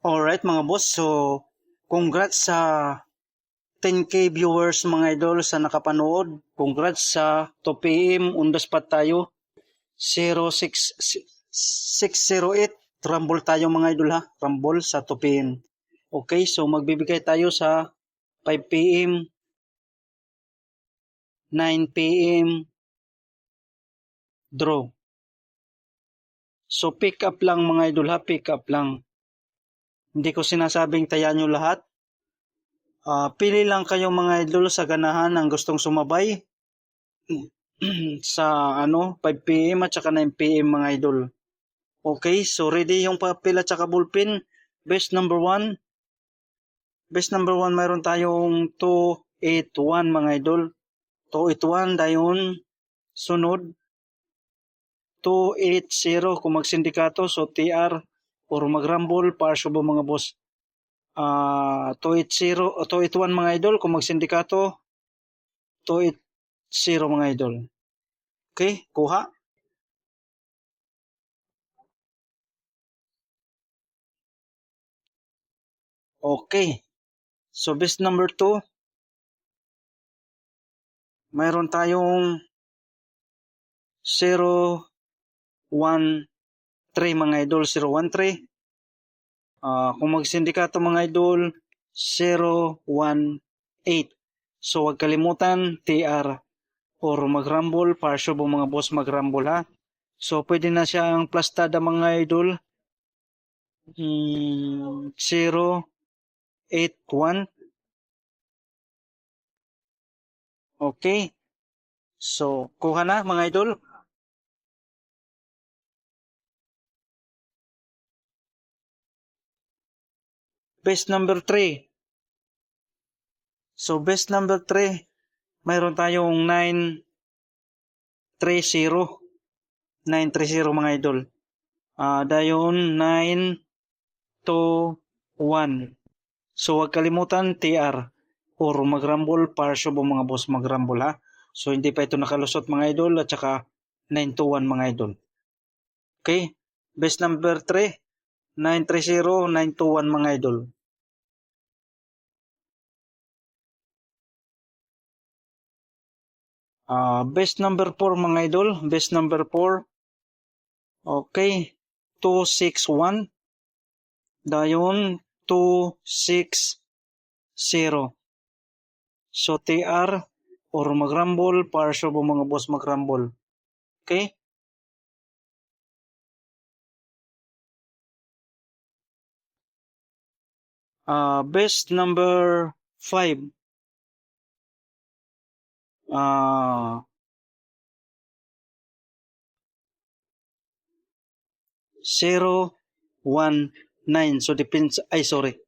Alright mga boss, so congrats sa 10k viewers mga idol sa nakapanood. Congrats sa 2 PM on the spot tayo. 0608 rumble tayo mga idol ha. Rumble sa 2 PM. Okay, so magbibigay tayo sa 5 PM, 9 PM draw. So pick up lang mga idol ha, pick up lang. Hindi ko sinasabing taya nyo lahat. Pili lang kayo mga idol sa ganahan ang gustong sumabay sa 5 PM at saka 9 PM mga idol. Okay, so ready yung papel at saka ballpen. Best number 1. Best number 1 mayroon tayong 281 mga idol. 281 dayon sunod 280 kung magsindikato, so TR or magrumble para subo mga boss. 281 mga idol kung magsindikato, 280 mga idol. Okay, kuha. Okay. So best number 2, mayroon tayong 013 mga idol, 013. Kung magsindikato mga idol, 018. So huwag kalimutan, TR or magrumble, para sure mga boss magrumble ha. So pwede na siyang plastada mga idol. 081. Okay. So kuha na mga idol. Best number 3. So best number 3, mayroon tayong 930. 930 mga idol. Dayon 921. So huwag kalimutan TR or magrumble para sure mga boss magrumble ha. So hindi pa ito nakalusot mga idol at saka 921 mga idol. Okay? Best number 3, 930, 921 mga idol. Best number 4 mga idol. Best number 4. Okay. 261. Dayon 260. So TR or magrumble para sure mga boss magrumble. Okay? Best number 5. 019. So depends 016.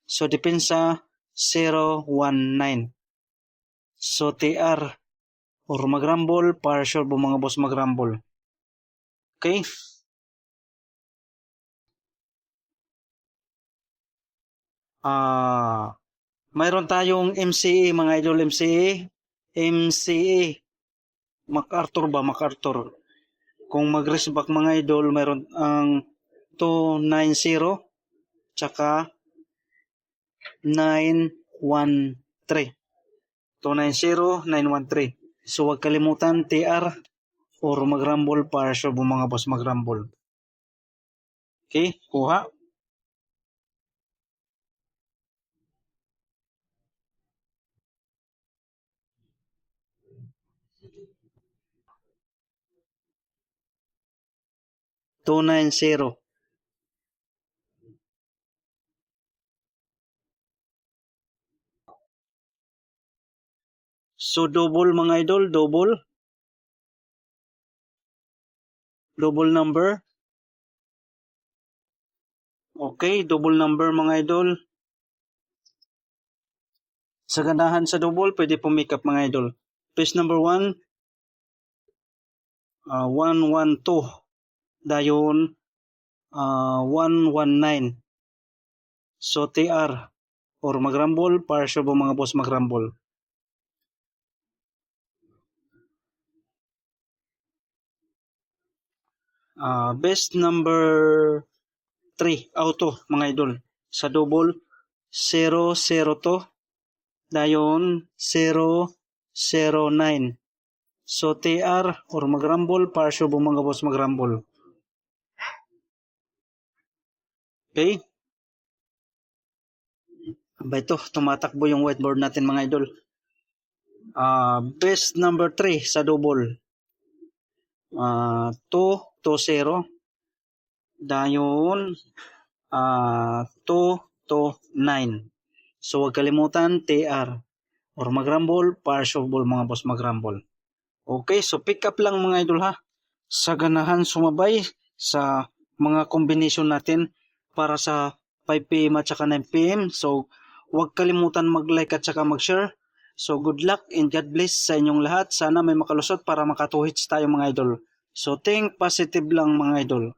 So depends sa 019. So TR or magrumble para sure mga boss magrumble. Okay? Mayroon tayong MCA mga idol, MCA. MacArthur ba? MacArthur. Kung mag-raceback mga idol, mayroon ang 290 tsaka 913. 290, 913. So huwag kalimutan TR or magrumble para sure mga boss magrumble. Okay, kuha. $290. So double mga idol, double number. Okay, double number mga idol. Sa ganahan sa double, pwede pumikap mga idol. Page number 1, 112. Dayon, 119. So TR or magrumble para sure mga boss magrumble. Best number 3 auto mga idol. Sa double 002 dayon 009. So TR or magrambol parsyo bo mga boss magrambol. Okay? Ba ito, tumatakbo yung whiteboard natin mga idol. Best number 3 sa double. 220 dayon 229. So huwag kalimutan TR or magrambol, parsable mga boss magrambol. Okay, so pick up lang mga idol ha. Sa ganahan sumabay sa mga combination natin para sa 5 PM at saka 9 PM. So huwag kalimutan mag-like at saka mag-share. So good luck and God bless sa inyong lahat. Sana may makalusot para makatuhits tayo mga idol. So think positive lang mga idol.